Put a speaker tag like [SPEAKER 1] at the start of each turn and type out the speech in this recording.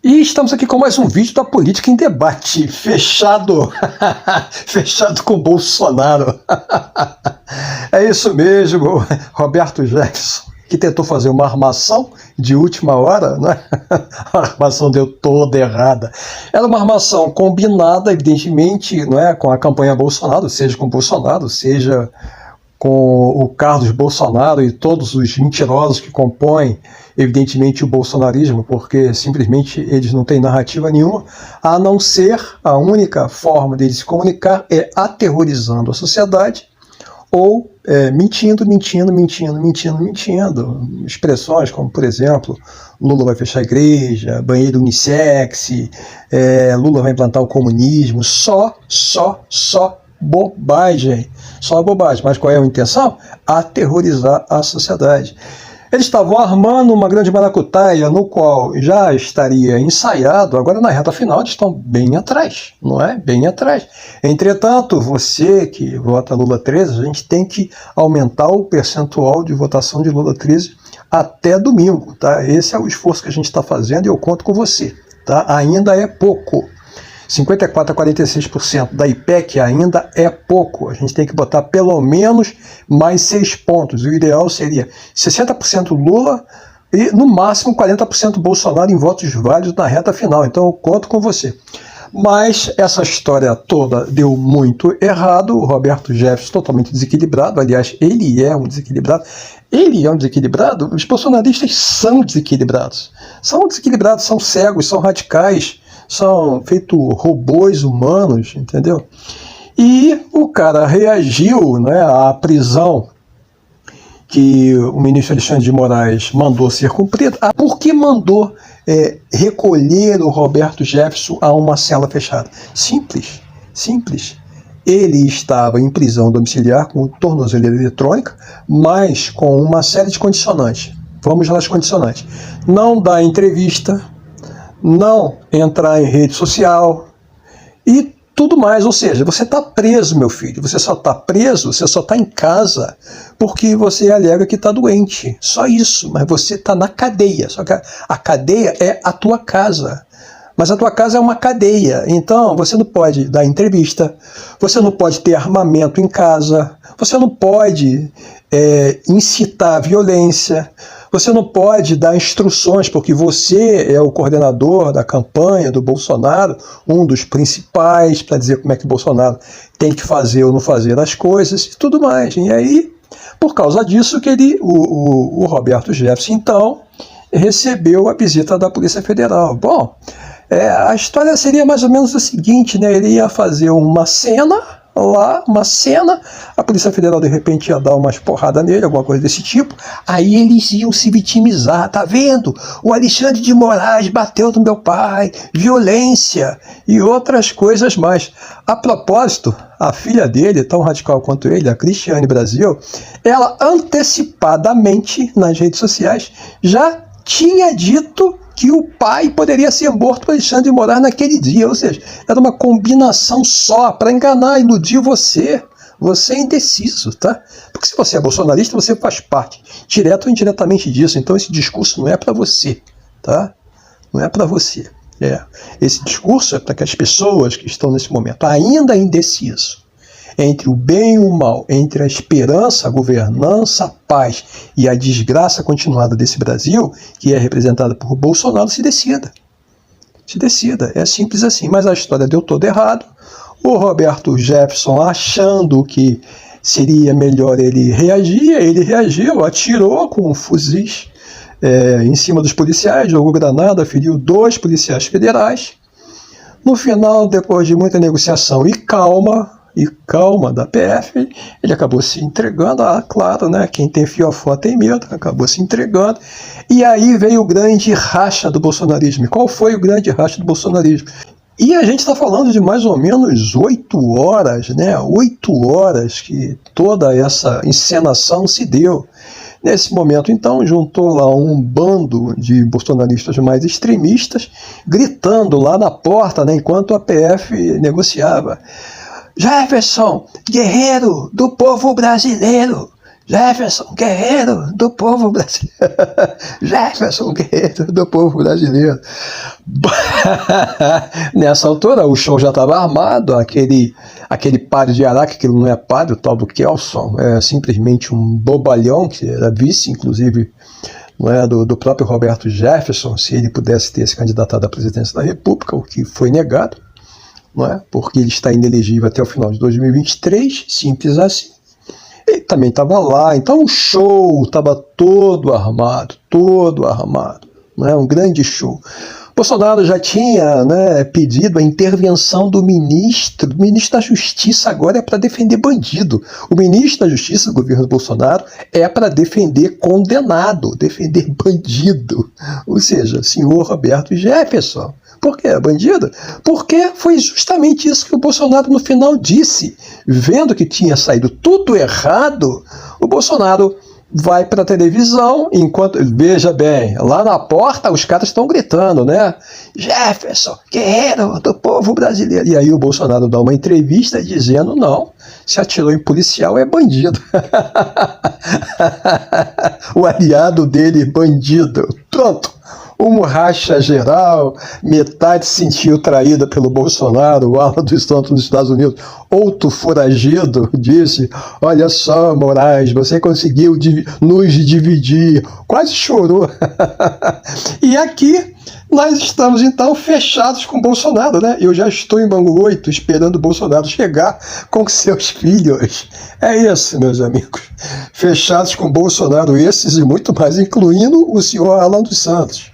[SPEAKER 1] E estamos aqui com mais um vídeo da Política em Debate, fechado, fechado com Bolsonaro. É isso mesmo, Roberto Jefferson, que tentou fazer uma armação de última hora, né? A armação deu toda errada. Era uma armação combinada, evidentemente, não é, com a campanha Bolsonaro, seja com Bolsonaro, seja com o Carlos Bolsonaro e todos os mentirosos que compõem, evidentemente, o bolsonarismo, porque simplesmente eles não têm narrativa nenhuma, a não ser a única forma deles se comunicar é aterrorizando a sociedade ou mentindo. Expressões como, por exemplo, Lula vai fechar a igreja, banheiro unissex, Lula vai implantar o comunismo, só bobagem. Só bobagem. Mas qual é a intenção? Aterrorizar a sociedade. Eles estavam armando uma grande maracutaia no qual já estaria ensaiado, agora na reta final eles estão bem atrás, não é? Bem atrás. Entretanto, você que vota Lula 13, a gente tem que aumentar o percentual de votação de Lula 13 até domingo, tá? Esse é o esforço que a gente está fazendo e eu conto com você, tá? Ainda é pouco. 54% a 46% da IPEC ainda é pouco. A gente tem que botar pelo menos mais 6 pontos. O ideal seria 60% Lula e, no máximo, 40% Bolsonaro em votos válidos na reta final. Então, eu conto com você. Mas essa história toda deu muito errado. O Roberto Jefferson totalmente desequilibrado. Aliás, ele é um desequilibrado. Ele é um desequilibrado. Os bolsonaristas são desequilibrados. São desequilibrados, são cegos, são radicais. São feitos robôs humanos, entendeu? E o cara reagiu, né, à prisão que o ministro Alexandre de Moraes mandou ser cumprida. Por que mandou recolher o Roberto Jefferson a uma cela fechada? Simples, simples. Ele estava em prisão domiciliar com tornozeleira eletrônica, mas com uma série de condicionantes. Vamos lá, as condicionantes. Não dá entrevista, não entrar em rede social e tudo mais. Ou seja, você está preso, meu filho. Você só está preso, você só está em casa porque você alega que está doente. Só isso, mas você está na cadeia. Só que a cadeia é a tua casa. Mas a tua casa é uma cadeia, então você não pode dar entrevista, você não pode ter armamento em casa, você não pode incitar a violência, você não pode dar instruções, porque você é o coordenador da campanha do Bolsonaro, um dos principais, para dizer como é que o Bolsonaro tem que fazer ou não fazer as coisas e tudo mais. E aí, por causa disso, que o Roberto Jefferson, então, recebeu a visita da Polícia Federal. Bom, a história seria mais ou menos a seguinte, né? Ele ia fazer uma cena lá, a Polícia Federal de repente ia dar umas porradas nele, alguma coisa desse tipo, aí eles iam se vitimizar, tá vendo? O Alexandre de Moraes bateu no meu pai, violência e outras coisas mais. A propósito, a filha dele, tão radical quanto ele, a Cristiane Brasil, ela antecipadamente nas redes sociais já tinha dito que o pai poderia ser morto por Alexandre de Moraes naquele dia, ou seja, era uma combinação só para enganar, iludir você. Você é indeciso, tá? Porque se você é bolsonarista, você faz parte, direto ou indiretamente disso. Então esse discurso não é para você, tá? Não é para você. Esse discurso é para que as pessoas que estão nesse momento ainda indeciso entre o bem e o mal, entre a esperança, a governança, a paz e a desgraça continuada desse Brasil, que é representada por Bolsonaro, se decida. Se decida, é simples assim. Mas a história deu todo errado. O Roberto Jefferson, achando que seria melhor ele reagir, ele reagiu, atirou com fuzis em cima dos policiais, jogou granada, feriu 2 policiais federais. No final, depois de muita negociação e calma da PF, ele acabou se entregando. Claro, né? Quem tem fiofó tem medo, acabou se entregando. E aí veio o grande racha do bolsonarismo. E qual foi o grande racha do bolsonarismo? E a gente está falando de mais ou menos 8 horas, né? 8 horas que toda essa encenação se deu. Nesse momento, então, juntou lá um bando de bolsonaristas mais extremistas, gritando lá na porta, né, enquanto a PF negociava. Jefferson, guerreiro do povo brasileiro. Jefferson, guerreiro do povo brasileiro. Jefferson, guerreiro do povo brasileiro. Nessa altura, o show já estava armado, aquele padre de Araque, que não é padre, o tal do Kelson, é simplesmente um bobalhão, que era vice, inclusive, não é, do próprio Roberto Jefferson, se ele pudesse ter se candidatado à presidência da República, o que foi negado, não é, porque ele está inelegível até o final de 2023, simples assim. Ele também estava lá, então o show estava todo armado, não é? Um grande show. Bolsonaro já tinha, né, pedido a intervenção do ministro da Justiça agora é para defender bandido. O ministro da Justiça do governo Bolsonaro é para defender condenado, defender bandido. Ou seja, senhor Roberto Jefferson. Por quê, bandido? Porque foi justamente isso que o Bolsonaro no final disse. Vendo que tinha saído tudo errado, o Bolsonaro vai para a televisão, enquanto, veja bem, lá na porta os caras estão gritando, né? Jefferson, guerreiro do povo brasileiro. E aí o Bolsonaro dá uma entrevista dizendo, não, se atirou em policial é bandido. O aliado dele, bandido. Pronto. Um racha geral, metade se sentiu traída pelo Bolsonaro, o ala dos Santos nos Estados Unidos. Outro foragido disse, olha só, Moraes, você conseguiu nos dividir. Quase chorou. E aqui nós estamos, então, fechados com o Bolsonaro, né? Eu já estou em Bangu 8, esperando o Bolsonaro chegar com seus filhos. É isso, meus amigos. Fechados com o Bolsonaro, esses e muito mais, incluindo o senhor Alan dos Santos.